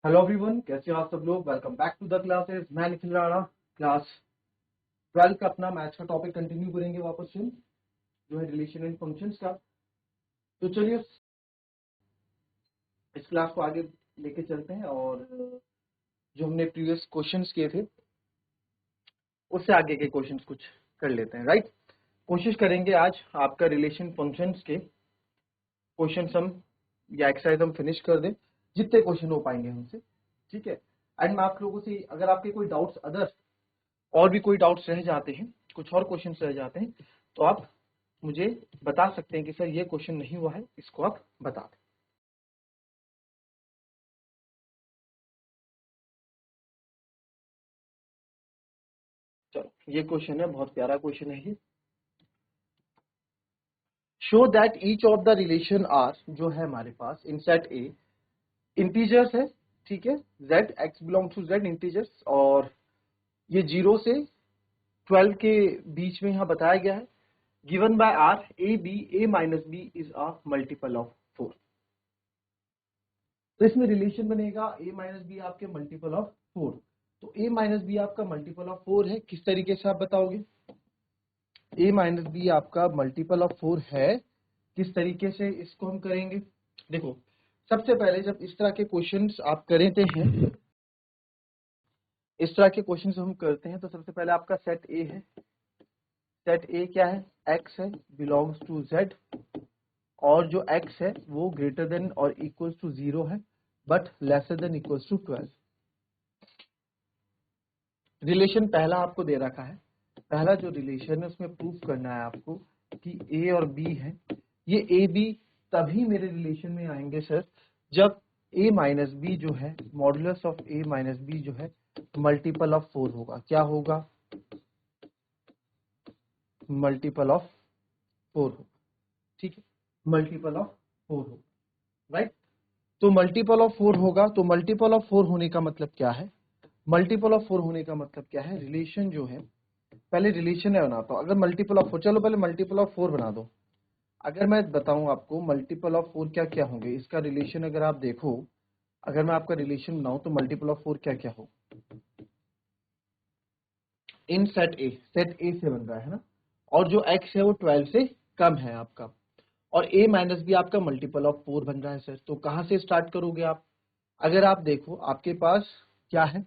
Hello everyone, कैसे हो आप सब लोग। Welcome back to the classes. मैं निखिल राणा। क्लास 12 का अपना मैथ्स का टॉपिक कंटिन्यू करेंगे वापस से, जो है रिलेशन एंड फंक्शंस का। तो चलिए इस क्लास को आगे लेके चलते हैं और जो हमने प्रीवियस क्वेश्चंस किए थे उससे आगे के क्वेश्चंस कुछ कर लेते हैं। राइट, कोशिश करेंगे आज आपका रिलेशन फंक्शंस के क्वेश्चन हम या एक्सरसाइज हम फिनिश कर दें, जितने क्वेश्चन हो पाएंगे हमसे। ठीक है, एंड मैं आप लोगों से अगर आपके कोई डाउट्स अदर और भी कोई डाउट्स रह जाते हैं, कुछ और क्वेश्चंस रह जाते हैं, तो आप मुझे बता सकते हैं कि सर ये क्वेश्चन नहीं हुआ है, इसको आप बता दें। चलो ये क्वेश्चन है, बहुत प्यारा क्वेश्चन है ये। Show that each of the relation R, जो है हमारे पास इन सेट ए इंटीजर्स है। ठीक है, z x belong to z integers, और ये 0 से 12 के बीच में यहाँ बताया गया है। Given by R a minus B is a multiple of 4। तो इसमें रिलेशन बनेगा a माइनस बी आपके मल्टीपल ऑफ 4। तो a माइनस बी आपका मल्टीपल ऑफ 4 है, किस तरीके से आप बताओगे। a माइनस बी आपका मल्टीपल ऑफ 4 है, किस तरीके से इसको हम करेंगे। देखो, सबसे पहले जब इस तरह के क्वेश्चंस आप करते हैं, इस तरह के क्वेश्चंस हम करते हैं, तो सबसे पहले आपका सेट ए है। सेट ए क्या है, x है, बिलोंग्स टू z, और जो x है वो ग्रेटर देन और इक्वल्स टू 0 है, but lesser than equals to 12। Relation पहला आपको दे रखा है, पहला जो रिलेशन है उसमें प्रूफ करना है आपको कि a और b है। ये a b तभी मेरे रिलेशन में आएंगे सर जब a माइनस बी जो है, modulus of a minus B जो है मल्टीपल ऑफ 4 होगा। क्या होगा, मल्टीपल ऑफ 4 होगा। ठीक है, मल्टीपल ऑफ 4 होगा। राइट, तो मल्टीपल ऑफ 4 होगा। तो मल्टीपल ऑफ 4 होने का मतलब क्या है, मल्टीपल ऑफ 4 होने का मतलब क्या है, रिलेशन जो है, पहले रिलेशन है बनाता हूं। अगर मल्टीपल ऑफ 4, चलो पहले मल्टीपल ऑफ 4 बना दो। अगर मैं बताऊं आपको मल्टीपल ऑफ 4 क्या क्या होंगे, इसका रिलेशन अगर आप देखो, अगर मैं आपका रिलेशन बनाऊं तो मल्टीपल ऑफ 4 क्या क्या हो। इन सेट ए, सेट ए से बन रहा है ना, और जो x है वो 12 से कम है आपका, और a माइनस बी आपका मल्टीपल ऑफ 4 बन रहा है सर। तो कहां से स्टार्ट करोगे आप, अगर आप देखो आपके पास क्या है,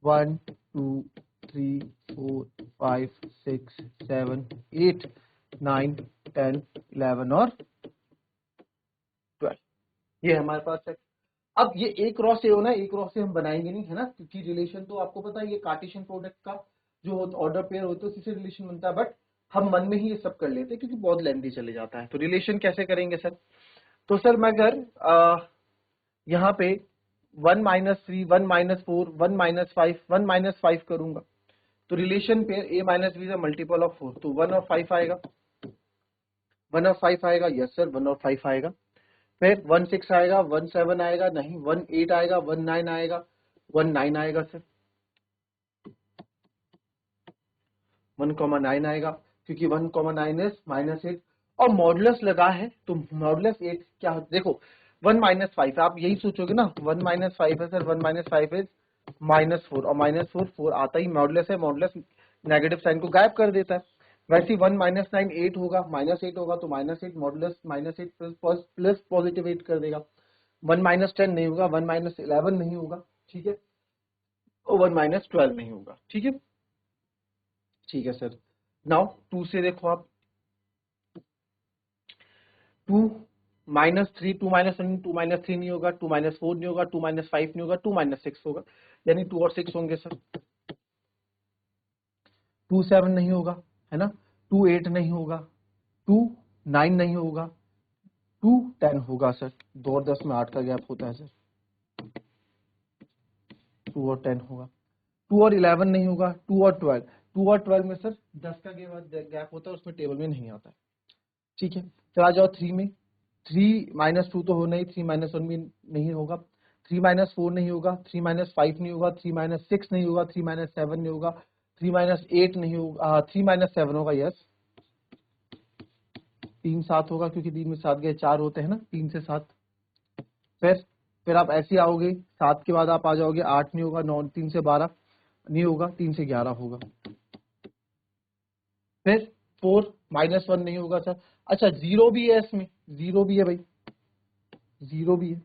1 2 3 4 5 6 7 8 9 10 11 और 12, ये हमारे पास है। अब ये एक क्रॉस से हो ना, एक क्रॉस से हम बनाएंगे नहीं, है ना, क्योंकि रिलेशन तो आपको पता है ये कार्टेशियन प्रोडक्ट का जो ऑर्डर पेयर होते हैं उसी से रिलेशन बनता है, बट हम मन में ही ये सब कर लेते हैं क्योंकि बहुत लेंथी चले जाता है। तो रिलेशन कैसे करेंगे सर, तो सर मैं अगर यहाँ पे 1 माइनस 3 1 माइनस 4 1 माइनस 5 1 माइनस 5 करूंगा, तो रिलेशन पे a माइनस बी का मल्टीपल ऑफ 4, तो 1 और 5 आएगा, 1 और 5 आएगा, यस सर 1 और 5 आएगा। फिर 1 6 आएगा, 1 7 आएगा, नहीं 1 8 आएगा, 1 9 आएगा, 1 9 आएगा सर, 1,9 आएगा, क्योंकि 1,9 इज -8, और मॉडुलस लगा है तो मॉडुलस 8 क्या हो, देखो 1 माइनस 5 आप यही सोचोगे ना, 1 माइनस 5 है सर, 1 माइनस 5 इज -4, और -4 4 आता ही मॉडुलस है, मॉडुलस नेगेटिव साइन को गायब कर देता है। वैसे ही 1 माइनस 9 8 होगा, -8 होगा, तो -8 मॉडुलस -8 प्लस पॉजिटिव 8 कर देगा। 1 माइनस 10 नहीं होगा, 1 माइनस 11 नहीं होगा, ठीक है, और 1 माइनस 12 नहीं होगा। ठीक है, ठीक है सर। नाउ 2 से देखो आप, 2 माइनस 3, 2 माइनस 1 2 माइनस 3 नहीं होगा, 2 माइनस 4 नहीं होगा, 2 माइनस 5 नहीं होगा, 2 माइनस 6 होगा, यानी 2 और 6 होंगे सर। 2 7 नहीं होगा, है ना, 2 8 नहीं होगा, 2 9 नहीं होगा, 2 10 होगा सर। 2 और 10 में 8 का गैप होता है सर, 2 और 10 होगा। 2 और 11 नहीं होगा, 2 और 12, 2 और 12 में सर 10 का गैप होता है, उसमें टेबल में नहीं आता है। ठीक है, चला जाओ 3 में, 3 माइनस 2 तो हो नहीं, 3 माइनस 1 भी नहीं होगा, 3 माइनस 4 नहीं होगा, 3 माइनस 5 नहीं होगा, 3 माइनस 6 नहीं होगा, 3 माइनस 7 नहीं होगा, 3 माइनस 8 नहीं होगा, 3 माइनस 7 होगा, यस 3 7 होगा, क्योंकि 3 में 7 गए 4 होते हैं ना, 3 से 7। फिर फिर आप ऐसे आओगे, 7 के बाद आप आ जाओगे, 8 नहीं होगा, 9, 3 से 12 नहीं होगा, 3 से 11 होगा। फिर 4 -1 नहीं होगा सर। अच्छा 0 भी है इसमें, 0 भी है भाई, 0 भी है,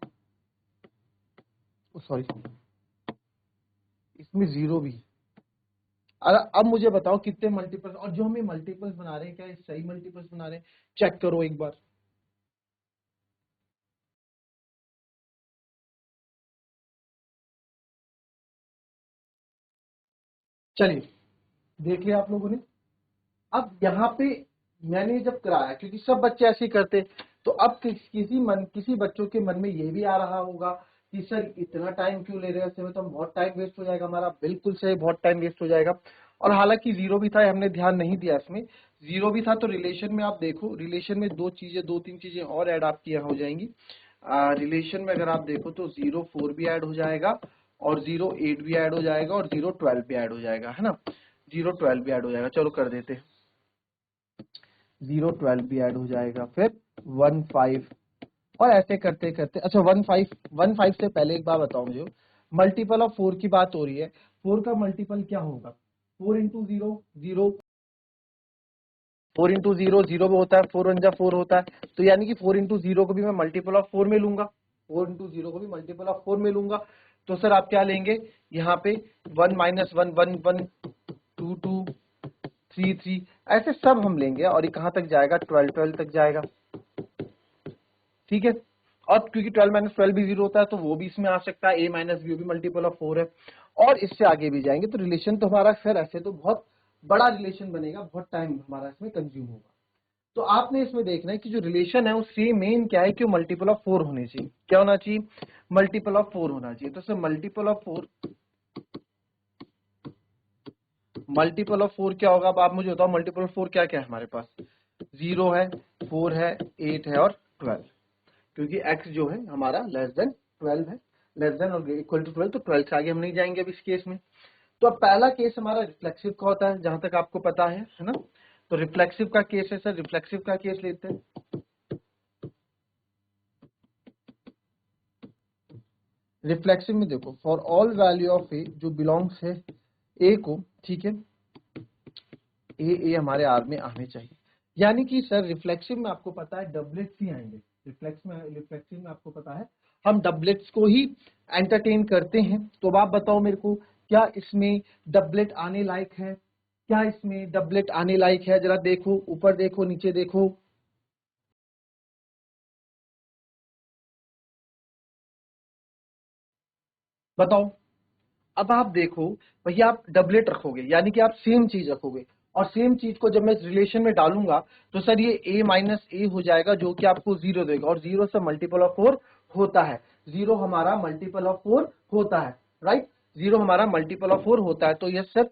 सॉरी इसमें 0 भी है। अब मुझे बताओ कितने मल्टीपल्स, और जो हमें मल्टीपल्स बना रहे हैं क्या ये सही मल्टीपल्स बना रहे हैं, चेक करो एक बार। चलिए देख लिया आप लोगों ने। अब यहाँ पे मैंने जब कराया, क्योंकि सब बच्चे ऐसे ही करते, तो अब किसी बच्चों के मन में ये भी आ रहा होगा कि सर इतना टाइम क्यों ले रहे हैं, ऐसे में तो बहुत टाइम वेस्ट हो जाएगा हमारा। बिल्कुल सही, बहुत टाइम वेस्ट हो जाएगा। और हालांकि 0 भी था, हमने ध्यान नहीं दिया इसमें, 0 भी था तो रिलेशन में आप देखो, रिलेशन में दो तीन चीजें और ऐड आपकी यहाँ हो जाएंगी। रिलेशन में अगर आप देखो तो 0 4 भी ऐड हो जाएगा, और 0 8 भी ऐड हो जाएगा, और 0 12 भी ऐड हो जाएगा, है ना। 0 12 भी ऐड हो जाएगा, चलो कर देते हैं। 0 12 भी ऐड हो जाएगा, फिर 1 5, और ऐसे करते करते, अच्छा 1 5 से पहले एक बात बताओ मुझे, मल्टीपल ऑफ 4 की बात हो रही है, 4 का मल्टीपल क्या होगा, 4 इंटू 0 0, 4 इंटू 0 0 में होता है, 4 1 जा 4 होता है, तो यानी कि 4 इंटू 0 को भी मैं मल्टीपल ऑफ 4 में लूंगा, 4 इंटू 0 को भी मल्टीपल ऑफ 4 में लूंगा। तो सर आप क्या लेंगे यहाँ पे, 1 -1 1 1 2 2 3 3, ऐसे सब हम लेंगे, और ये कहां तक जाएगा, 12 12 तक जाएगा, ठीक है। और क्योंकि 12 - 12 भी 0 होता है, तो वो भी इसमें आ सकता है, a - b भी मल्टीपल ऑफ 4 है। और इससे आगे भी जाएंगे तो रिलेशन तो हमारा फिर ऐसे तो बहुत बड़ा रिलेशन बनेगा, बहुत टाइम हमारा इसमें कंज्यूम होगा। तो आपने इसमें देखना है कि जो रिलेशन है उससे मेन क्या है कि मल्टीपल ऑफ 4 होने चाहिए। क्या होना चाहिए, मल्टीपल ऑफ 4 होना चाहिए। तो सर मल्टीपल ऑफ 4 क्या होगा, अब आप मुझे बताओ मल्टीपल ऑफ 4 क्या क्या है हमारे पास, 0 है, 4 है, 8 है और 12, क्योंकि x जो है हमारा लेस देन 12 है, लेस देन और इक्वल टू 12, तो 12 से आगे हम नहीं जाएंगे अब इस केस में। तो अब पहला केस हमारा रिफ्लेक्सिव का होता है, जहां तक आपको पता है ना। तो रिफ्लेक्सिव का केस है सर, रिफ्लेक्सिव का केस लेते हैं। रिफ्लेक्सिव में देखो, फॉर ऑल वैल्यू ऑफ ए जो बिलोंग्स है ए को, ठीक है, ए हमारे आर में आने चाहिए। यानी कि सर रिफ्लेक्सिव में आपको पता है डबलेट्स ही आएंगे, रिफ्लेक्सिव में आपको पता है हम डबलेट्स को ही एंटरटेन करते हैं। तो अब आप बताओ मेरे को, क्या इसमें डबलेट आने लायक है, क्या इसमें डबलेट आने लायक है, जरा देखो, ऊपर देखो, नीचे देखो, बताओ। अब आप देखो भैया, आप डबलेट रखोगे यानी कि आप सेम चीज रखोगे, और सेम चीज को जब मैं रिलेशन में डालूंगा तो सर ये a - a हो जाएगा, जो कि आपको 0 देगा, और 0 से मल्टीपल ऑफ 4 होता है, 0 हमारा मल्टीपल ऑफ 4 होता है, राइट, 0 हमारा मल्टीपल ऑफ 4 होता है, तो यह सर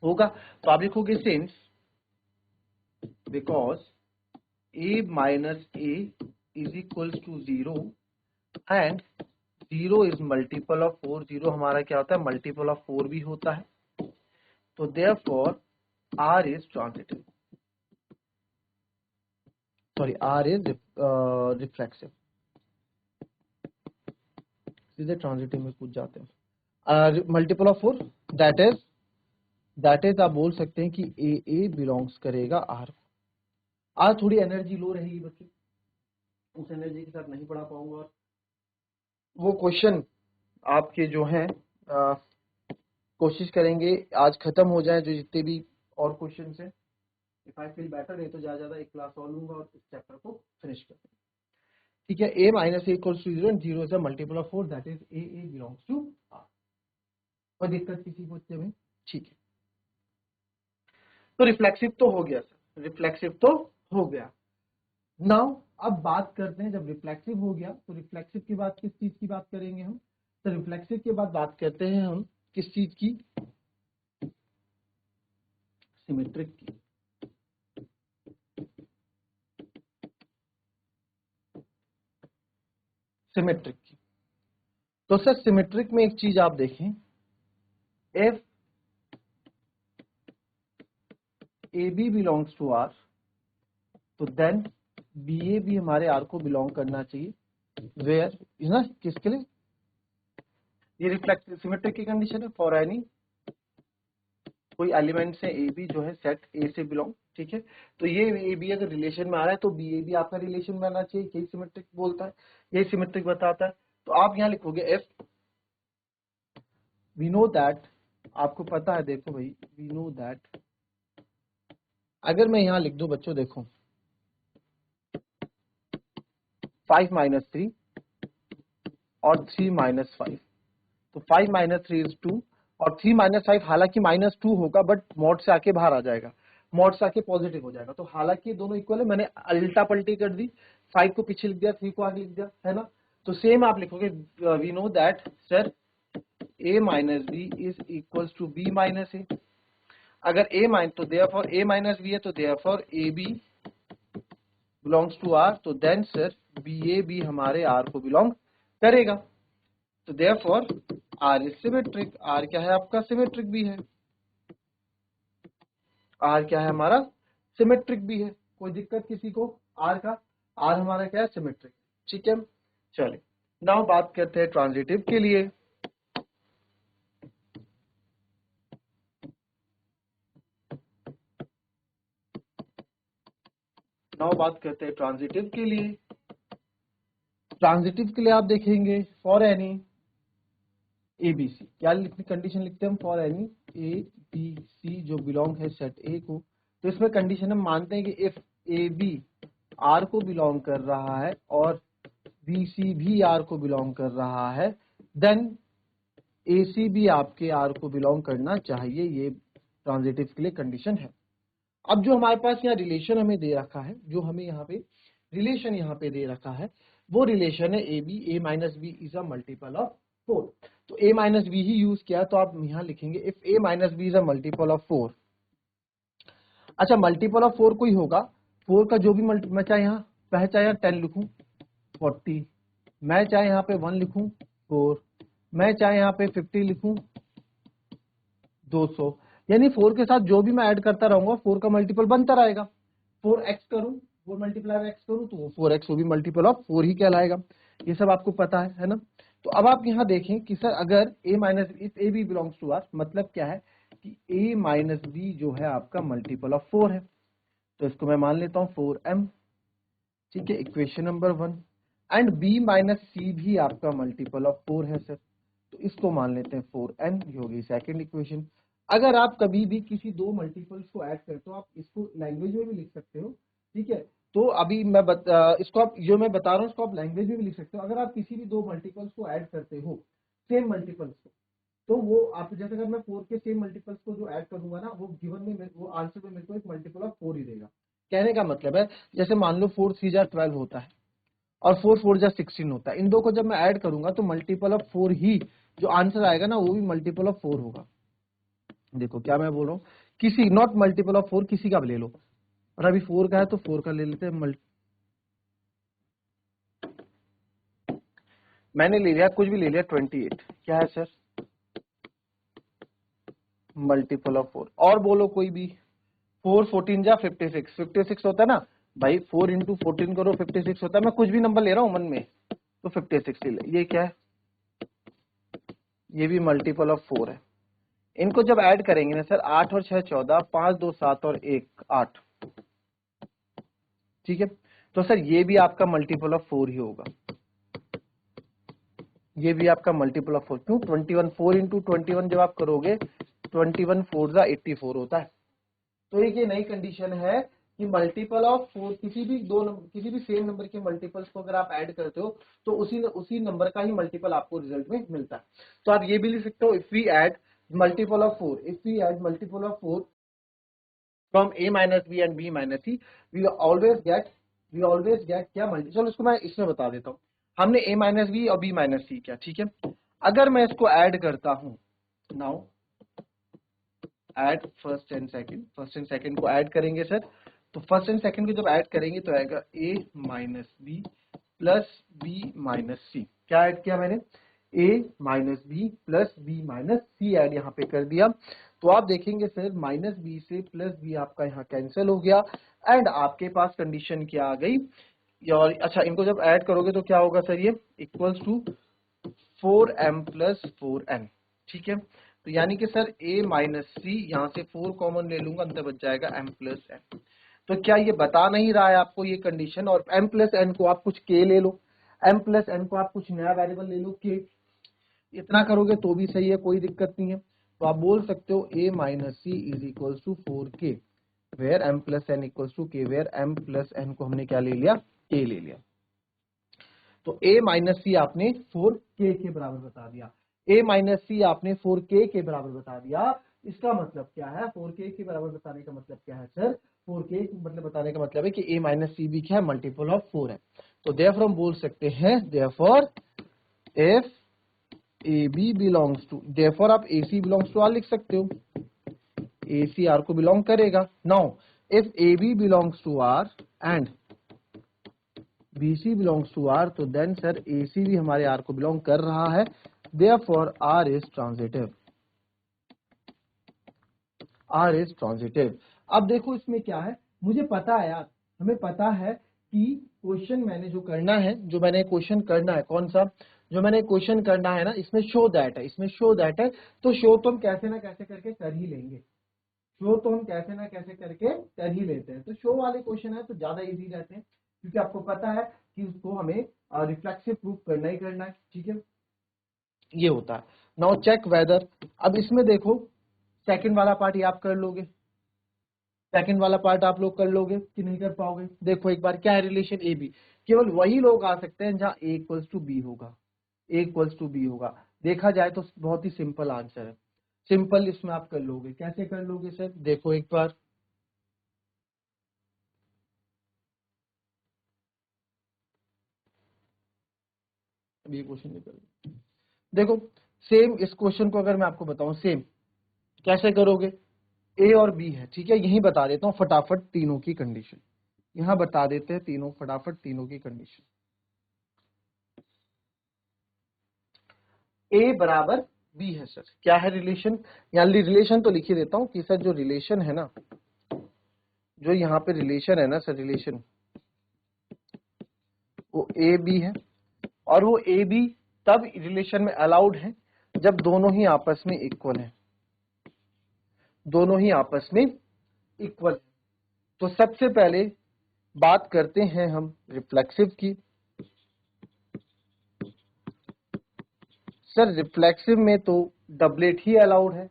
होगा। तो आप लिखोगे since because a - a is equals to 0 and 0 is multiple of 4, 0 हमारा क्या होता है, मल्टीपल ऑफ 4 भी होता है, तो therefore R is transitive, sorry R is reflexive, सीधे ट्रांजिटिव में कूद जाते हैं। मल्टीपल ऑफ 4, दैट इज आप बोल सकते हैं कि ए बिलोंग्स करेगा R को। आज थोड़ी एनर्जी लो रहेगी बच्चों, उस एनर्जी के साथ नहीं पढ़ा पाऊंगा, और वो क्वेश्चन आपके जो हैं कोशिश करेंगे आज खत्म हो जाए, जो जितने भी और क्वेश्चन है। इफ आई फील बेटर, नहीं तो ज्यादा एक क्लास और लूंगा और इस चैप्टर को फिनिश कर देंगे, ठीक है। a - a equals to 0 and 0 is a multiple of 4, that is a belongs to R। कोई दिक्कत किसी को इससे में, ठीक है। तो रिफ्लेक्सिव तो हो गया सर, रिफ्लेक्सिव तो हो गया। नाउ अब बात करते हैं, जब रिफ्लेक्सिव हो गया तो रिफ्लेक्सिव के बाद किस चीज की बात करेंगे हम, तो रिफ्लेक्सिव के बाद बात करते हैं हम किस चीज की, सिमेट्रिक की। सिमेट्रिक की, तो सर सिमेट्रिक में एक चीज आप देखें, if A B belongs to R, तो देन बी ए भी हमारे आर को बिलोंग करना चाहिए, वेयर ना किसके लिए, ये रिफ्लेक्ट सिमेट्रिक की कंडीशन है फॉर एनी कोई एलिमेंट से ए बी जो है सेट ए से बिलोंग, ठीक है। तो ये ए बी अगर रिलेशन में आ रहा है तो बी ए बी आपका रिलेशन में आना चाहिए, यही सिमेट्रिक बोलता है, यही सिमेट्रिक बताता है। तो आप यहाँ लिखोगे इफ वी नो दैट, आपको पता है, देखो भाई वी नो दैट, अगर मैं यहाँ लिख दूं बच्चों देखो 5 माइनस 3 और 3 माइनस 5, तो 5 माइनस 3 इज 2 और 3 माइनस 5 हालांकि माइनस 2 होगा बट मॉड से आके बाहर आ जाएगा, मॉड से आके पॉजिटिव हो जाएगा। तो हालांकि दोनों इक्वल है, मैंने अल्टा पल्टी कर दी, 5 को पीछे लिख दिया, 3 को आगे लिख दिया, है ना। तो सेम आप लिखोगे we know that sir a minus B is equals to B minus A. अगर a माइनस तो देयरफॉर a माइनस बी है, तो therefore A B belongs to R, तो then sir B A B हमारे R को belong करेगा। तो therefore R is symmetric, R क्या है आपका सिमेट्रिक भी है, आर क्या है हमारा सिमेट्रिक भी है। कोई दिक्कत किसी को आर का, आर हमारा क्या है सिमेट्रिक, ठीक है। चलिए नाउ बात करते हैं ट्रांजिटिव के लिए। नाउ बात करते हैं ट्रांजिटिव के लिए। ट्रांजिटिव के लिए आप देखेंगे for any A B C, क्या लिखनी कंडीशन लिखते हैं हम, for any A B C जो बिलोंग है सेट ए को। तो इसमें कंडीशन हम मानते हैं कि इफ ए बी आर को बिलोंग कर रहा है और बी सी भी आर को बिलोंग कर रहा है, देन ए सी भी आपके आर को बिलोंग करना चाहिए, ये ट्रांजिटिव के लिए कंडीशन है। अब जो हमारे पास यहाँ रिलेशन हमें दे रखा है, जो हमें यहाँ पे रिलेशन यहाँ पे दे रखा है, वो रिलेशन है A B, A minus B is a multiple of 4। तो ए माइनस बी ही यूज किया, तो आप यहाँ लिखेंगे if A minus B is a multiple of 4। अच्छा मल्टीपल ऑफ 4 कोई होगा, 4 का जो भी मैं चाहे यहाँ चाहे यहाँ 10 लिखूं 40, मैं चाहे यहाँ पे 1 लिखूं 4, मैं चाहे यहाँ पे 50 लिखूं 200, यानी 4 के साथ जो भी मैं ऐड करता रहूंगा 4 का मल्टीपल बनता रहेगा। 4x करूं, 4 मल्टीप्लाई x करूं तो वो 4x वो भी मल्टीपल ऑफ 4 ही कहलाएगा। ये सब आपको पता है ना। तो अब आप यहाँ देखें कि सर अगर a minus if A B belongs to R, मतलब क्या है कि a माइनस बी जो है आपका मल्टीपल ऑफ 4 है। तो इसको मैं मान लेता हूँ 4m, ठीक है, equation number 1। And b minus C भी आपका मल्टीपल ऑफ 4 है सर, तो इसको मान लेते हैं 4n, ये होगी सेकंड इक्वेशन। अगर आप कभी भी किसी दो मल्टीपल्स को ऐड करते हो, आप इसको लैंग्वेज में भी लिख सकते हो, ठीक है। तो अभी मैं इसको आप जो मैं बता रहा हूँ इसको आप लैंग्वेज में भी लिख सकते हो। अगर आप किसी भी दो मल्टीपल्स को ऐड करते हो, सेम मल्टीपल्स को, तो वो आप जैसे अगर मैं 4 के सेम मल्टीपल्स को जो ऐड करूंगा ना, वो गिवन में वो आंसर में मेरे को एक मल्टीपल ऑफ 4 ही देगा। कहने का मतलब है जैसे मान लो 4 3 जा 12 होता है और 4 4 जा 16 होता है, इन दो को जब मैं ऐड करूंगा तो मल्टीपल ऑफ 4 ही जो आंसर आएगा ना वो भी मल्टीपल ऑफ 4 होगा। देखो क्या मैं बोल रहा हूँ, किसी नॉट मल्टीपल ऑफ 4, किसी का भी ले लो, और अभी 4 का है तो 4 का ले लेते हैं। मैंने ले लिया कुछ भी ले लिया 28, क्या है सर मल्टीपल ऑफ 4। और बोलो कोई भी, 4 14 जा 56, 56 होता है ना भाई, 4 इंटू 14 करो 56 होता है। मैं कुछ भी नंबर ले रहा हूँ मन में तो 56 ही ले। ये क्या है, ये भी मल्टीपल ऑफ 4 है। इनको जब ऐड करेंगे ना सर, 8 और 6 14, 5 2 7 और 1 8, ठीक है। तो सर ये भी आपका मल्टीपल ऑफ 4 ही होगा, ये भी आपका मल्टीपल ऑफ 4। क्यों 21, 4 इंटू 21 जब आप करोगे 21 4 जा 84 होता है। तो एक ये नई कंडीशन है कि मल्टीपल ऑफ 4 किसी भी सेम नंबर के मल्टीपल्स को अगर आप ऐड करते हो तो उसी नंबर का ही मल्टीपल आपको रिजल्ट में मिलता है। तो आप ये भी लिख सकते हो if we add multiple of 4, if we add multiple of 4 from a minus B and b minus C, we always get क्या मल्टी। चलो इसको मैं इसमें बता देता हूँ। हमने a माइनस बी और b माइनस सी किया, ठीक है। अगर मैं इसको ऐड करता हूँ, now add first and second को ऐड करेंगे सर, तो फर्स्ट एंड सेकंड को जब ऐड करेंगे तो आएगा a minus B plus B minus C. क्या ऐड किया मैंने, a minus B plus B minus C add यहाँ पे कर दिया। तो आप देखेंगे सर माइनस बी से प्लस बी आपका यहाँ कैंसिल हो गया एंड आपके पास कंडीशन क्या आ गई, और अच्छा इनको जब ऐड करोगे तो क्या होगा सर, ये equals to 4m plus 4n, ठीक है। तो यानी कि सर a माइनस सी, यहाँ से 4 कॉमन ले लूंगा, अंतर बच जाएगा m प्लस n। तो क्या ये बता नहीं रहा है आपको ये कंडीशन, और m प्लस n को आप कुछ k ले लो, m प्लस n को आप कुछ नया वेरिएबल ले लो k, इतना करोगे तो भी सही है, कोई दिक्कत नहीं है। तो आप बोल सकते हो a minus C is equals to 4k where m plus n equals to k, where m plus n को हमने क्या ले लिया, k ले लिया। तो a माइनस सी आपने 4k के बराबर बता दिया, a माइनस सी आपने 4k के बराबर बता दिया। इसका मतलब क्या है, 4k के बराबर बताने का मतलब क्या है सर, 4k मतलब बताने का मतलब है कि a माइनस सी भी क्या है, मल्टीपल ऑफ 4 है। तो देयरफॉर हम बोल सकते हैं, therefore if AB belongs to, therefore आप AC बिलोंग्स टू R लिख सकते हो, AC R को बिलोंग करेगा। Now if AB belongs to R and BC belongs to R, तो देन सर AC भी हमारे R को बिलोंग कर रहा है, therefore R is transitive, R is transitive. अब देखो इसमें क्या है, मुझे पता है यार, हमें पता है कि क्वेश्चन मैंने जो करना है, जो मैंने क्वेश्चन करना है, कौन सा, जो मैंने क्वेश्चन करना है ना, इसमें शो दैट है, इसमें शो दैट है। तो शो तो हम कैसे ना कैसे करके कर ही लेंगे, शो तो हम कैसे ना कैसे करके कर ही लेते हैं। तो शो वाले क्वेश्चन है तो ज्यादा इजी रहते हैं, क्योंकि आपको पता है कि उसको हमें रिफ्लेक्सिव प्रूफ करना ही करना है, ठीक है, ये होता है। नाउ चेक वेदर, अब इसमें देखो सेकंड वाला पार्ट ये आप कर लोगे, सेकंड वाला पार्ट आप लोग कर लोगे कि नहीं कर पाओगे। देखो एक बार क्या है रिलेशन ए बी, केवल वही लोग आ सकते हैं जहां ए इक्वल्स टू बी होगा, ए इक्वल्स टू बी होगा। देखा जाए तो बहुत ही सिंपल आंसर है, सिंपल इसमें आप कर लोगे। कैसे कर लोगे सर, देखो एक बार, अभी ये क्वेश्चन निकल, देखो सेम इस क्वेश्चन को अगर मैं आपको बताऊं, सेम कैसे करोगे, ए और बी है, ठीक है, यही बता देता हूँ फटाफट तीनों की कंडीशन, यहां बता देते हैं तीनों फटाफट, तीनों की कंडीशन। ए बराबर बी है सर, क्या है रिलेशन, यहाँ रिलेशन तो लिख ही देता हूं कि सर जो रिलेशन है ना, जो यहाँ पे रिलेशन है ना सर, रिलेशन वो ए बी है, और वो ए बी तब रिलेशन में अलाउड है जब दोनों ही आपस में इक्वल है, दोनों ही आपस में इक्वल है। तो सबसे पहले बात करते हैं हम रिफ्लेक्सिव की। सर रिफ्लेक्सिव में तो डबलेट ही अलाउड है,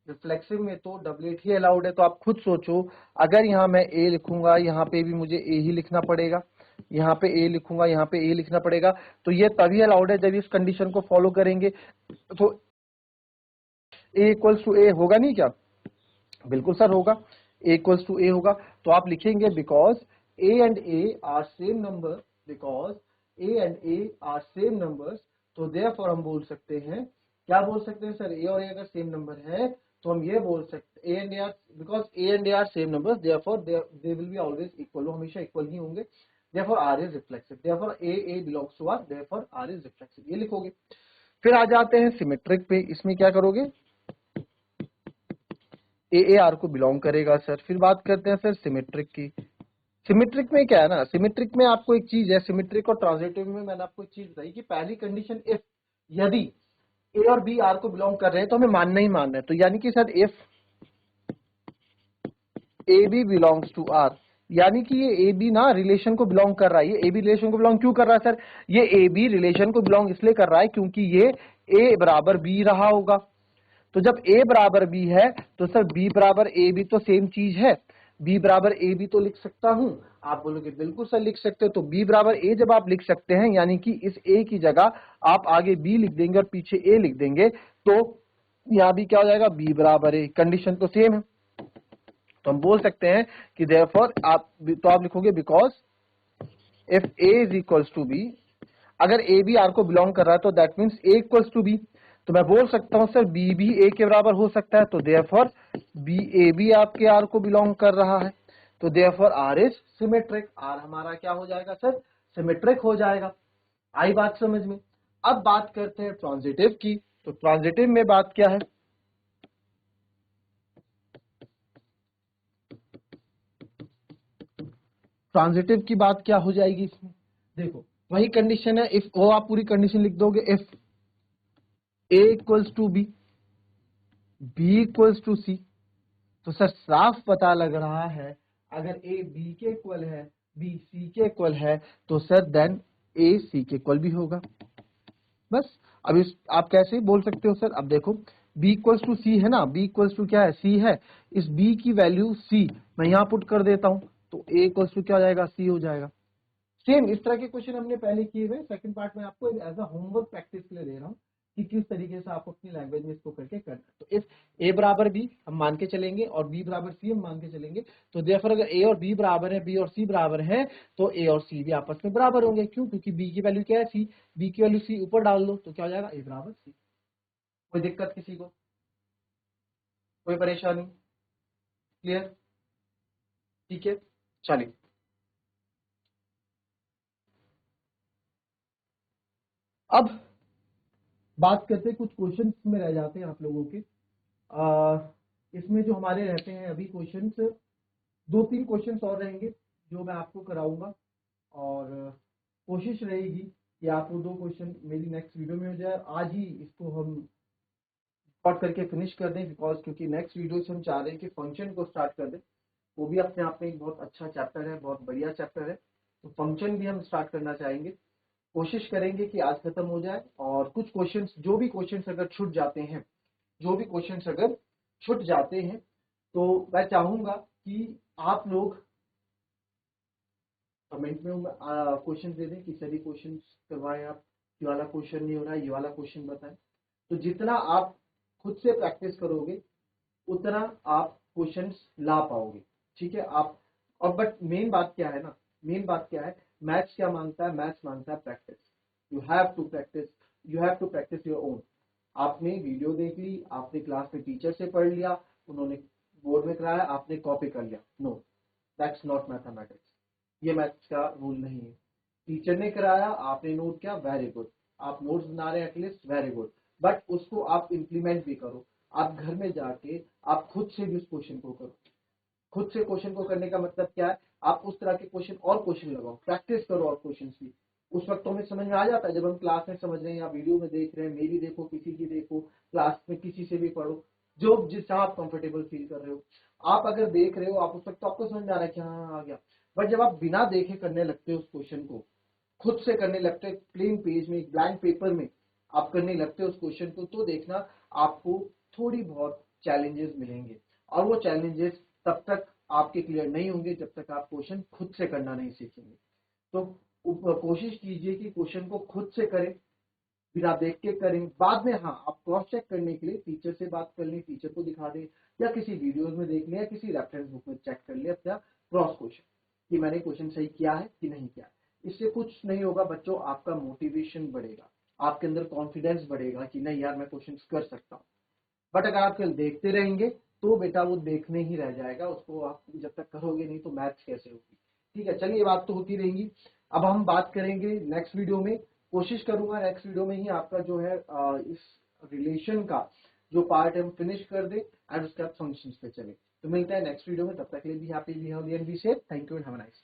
रिफ्लेक्सिव में तो डबलेट ही अलाउड है। तो आप खुद सोचो, अगर यहाँ मैं ए लिखूंगा, यहाँ पे भी मुझे ए ही लिखना पड़ेगा, यहाँ पे ए लिखूंगा, यहाँ पे ए लिखना पड़ेगा, तो ये तभी अलाउड है जब इस कंडीशन को फॉलो करेंगे। तो ए इक्वल्स टू ए होगा नहीं क्या, बिल्कुल सर होगा, ए इक्वल्स टू ए होगा। तो आप लिखेंगे because A and A are same number, because A and A are same numbers. तो देयरफॉर हम बोल सकते हैं, क्या बोल सकते हैं सर, ए और ए अगर सेम नंबर है तो हम ये बोल सकते, A and A R, because A and A are same numbers, therefore they will be always equal, वो हमेशा इक्वल ही होंगे, therefore R is reflexive, therefore A belongs to R, therefore R is reflexive, ये लिखोगे। फिर आ जाते हैं symmetric पे, इसमें क्या करोगे, ए आर को बिलोंग करेगा सर। फिर बात करते हैं सर सिमेट्रिक की, सिमेट्रिक में क्या है ना, सिमेट्रिक में आपको एक चीज है, सिमेट्रिक और ट्रांजिटिव में मैंने आपको एक चीज बताई कि पहली कंडीशन इफ, यदि ए और बी आर को बिलोंग कर रहे हैं तो हमें मानना ही मानना है। तो यानी कि sir if A B belongs to R, यानी कि ये ए बी ना रिलेशन को बिलोंग कर रहा है। ये ए बी रिलेशन को बिलोंग क्यों कर रहा है सर, ये ए बी रिलेशन को बिलोंग इसलिए कर रहा है क्योंकि ये ए बराबर बी रहा होगा। तो जब a बराबर b है तो सर b बराबर a भी तो सेम चीज है, b बराबर a भी तो लिख सकता हूं। आप बोलोगे बिल्कुल सर लिख सकते हो। तो b बराबर a जब आप लिख सकते हैं, यानी कि इस a की जगह आप आगे b लिख देंगे और पीछे a लिख देंगे, तो यहां भी क्या हो जाएगा, b बराबर a, कंडीशन तो सेम है। तो हम बोल सकते हैं कि देयरफॉर आप लिखोगे because if a is equals to b, अगर ए बी आर को बिलोंग कर रहा है तो that means A equals to B. तो मैं बोल सकता हूं सर बी भी ए के बराबर हो सकता है, तो देयरफॉर बी ए भी आपके आर को बिलोंग कर रहा है, तो therefore R is symmetric, R हमारा क्या हो जाएगा सर, सिमेट्रिक हो जाएगा। आई बात समझ में। अब बात करते हैं ट्रांजिटिव की। तो ट्रांजिटिव में बात क्या है, ट्रांजिटिव की बात क्या हो जाएगी इसमें, देखो वही कंडीशन है, इफ वो आप पूरी कंडीशन लिख दोगे, if A equals to B, B equals to C, तो सर साफ पता लग रहा है अगर ए बी के इक्वल है, बी सी के इक्वल है, तो सर देन ए सी के इक्वल भी होगा। बस अब इस आप कैसे बोल सकते हो सर, अब देखो b इक्वल्स टू सी है ना, b इक्वल्स टू क्या है, c है, इस b की वैल्यू c मैं यहां पुट कर देता हूं, तो a इक्वल्स टू क्या हो जाएगा, c हो जाएगा। सेम इस तरह के क्वेश्चन हमने पहले किए हुए, सेकंड पार्ट में आपको एज अ होमवर्क प्रैक्टिस के लिए दे रहा हूँ कि किस तरीके से आप अपनी लैंग्वेज में इसको करके करना है। तो इफ a बराबर b हम मान के चलेंगे और b बराबर c हम मान के चलेंगे, तो देयरफॉर अगर a और b बराबर है, b और c बराबर है, तो a और c भी आपस में बराबर होंगे। क्यों? क्योंकि b की वैल्यू क्या है, c, b की वैल्यू c ऊपर डाल दो तो क्या हो जाएगा, a बराबर c। कोई दिक्कत किसी को, कोई परेशानी? क्लियर? ठीक है, चलिए अब बात करते हैं, कुछ क्वेश्चंस में रह जाते हैं आप लोगों के। इसमें जो हमारे रहते हैं अभी क्वेश्चंस, 2-3 क्वेश्चंस और रहेंगे जो मैं आपको कराऊंगा, और कोशिश रहेगी कि आपको 2 क्वेश्चन मेरी नेक्स्ट वीडियो में हो जाए। आज ही इसको हम शॉर्ट करके फिनिश कर दें, बिकॉज क्योंकि नेक्स्ट वीडियो से हम चाह रहे हैं कि फंक्शन को स्टार्ट कर दें। वो भी अपने आप में एक बहुत अच्छा चैप्टर है, बहुत बढ़िया चैप्टर है, तो फंक्शन भी हम स्टार्ट करना चाहेंगे। कोशिश करेंगे कि आज खत्म हो जाए, और कुछ क्वेश्चंस, जो भी क्वेश्चंस अगर छूट जाते हैं, जो भी क्वेश्चंस अगर छूट जाते हैं, तो मैं चाहूंगा कि आप लोग कमेंट में क्वेश्चन दे दें कि सभी क्वेश्चन करवाएं आप, ये वाला क्वेश्चन नहीं हो रहा है, ये वाला क्वेश्चन बताएं। तो जितना आप खुद से प्रैक्टिस करोगे उतना आप क्वेश्चंस ला पाओगे। ठीक है आप, और बट मेन बात क्या है ना, मेन बात क्या है, मैथ्स क्या मांगता है, मैथ्स मांगता है practice. You have to practice, you have to practice your own. आपने वीडियो देख ली, आपने क्लास में टीचर से पढ़ लिया, उन्होंने बोर्ड में कराया, आपने कॉपी कर लिया, नो, दैट्स नॉट मैथमेटिक्स। ये मैथ्स का रूल नहीं है। टीचर ने कराया, आपने नोट किया, वेरी गुड, आप नोट्स बना रहे हैं एटलीस्ट, वेरी गुड, बट उसको आप इम्प्लीमेंट भी करो। आप घर में जाके आप खुद से भी उस क्वेश्चन को करो। खुद से क्वेश्चन को करने का मतलब क्या है, आप उस तरह के क्वेश्चन और क्वेश्चन लगाओ, प्रैक्टिस करो और क्वेश्चन की। उस वक्त तो हमें समझ में आ जाता है, जब हम क्लास में समझ रहे हैं या वीडियो में देख रहे हैं, मेरी देखो, किसी की देखो, क्लास में किसी से भी पढ़ो, जो जिससे आप कंफर्टेबल फील कर रहे हो। आप अगर देख रहे हो, आप उस वक्त तो आपको समझ में आ रहा है कि हाँ आ गया, बट जब आप बिना देखे करने लगते हो उस क्वेश्चन को, खुद से करने लगते हो, प्लेन पेज में, एक ब्लैंक पेपर में आप करने लगते हो उस क्वेश्चन को, तो देखना आपको थोड़ी बहुत चैलेंजेस मिलेंगे, और वो चैलेंजेस तब तक आपके क्लियर नहीं होंगे जब तक आप क्वेश्चन खुद से करना नहीं सीखेंगे। तो कोशिश कीजिए कि क्वेश्चन को खुद से करें, बिना देख के करें। बाद में हाँ, आप क्रॉस चेक करने के लिए टीचर से बात कर लें, टीचर को दिखा दें, या किसी वीडियोज में देख लें, या किसी रेफरेंस बुक में चेक कर लें अपना क्रॉस क्वेश्चन कि मैंने क्वेश्चन सही किया है कि नहीं किया है। इससे कुछ नहीं होगा बच्चों, आपका मोटिवेशन बढ़ेगा, आपके अंदर कॉन्फिडेंस बढ़ेगा कि नहीं यार मैं क्वेश्चन कर सकता हूँ। बट अगर आप कल देखते रहेंगे तो बेटा वो देखने ही रह जाएगा, उसको आप जब तक करोगे नहीं तो मैथ्स कैसे होगी। ठीक है, चलिए ये बात तो होती रहेंगी। अब हम बात करेंगे नेक्स्ट वीडियो में, कोशिश करूंगा नेक्स्ट वीडियो में ही आपका जो है इस रिलेशन का जो पार्ट है हम फिनिश कर दे, एंड उसके बाद फंक्शंस पे चले। तो मिलते हैं नेक्स्ट वीडियो में, तब तक के लिए भी happy, be healthy and be safe. Thank you and have a nice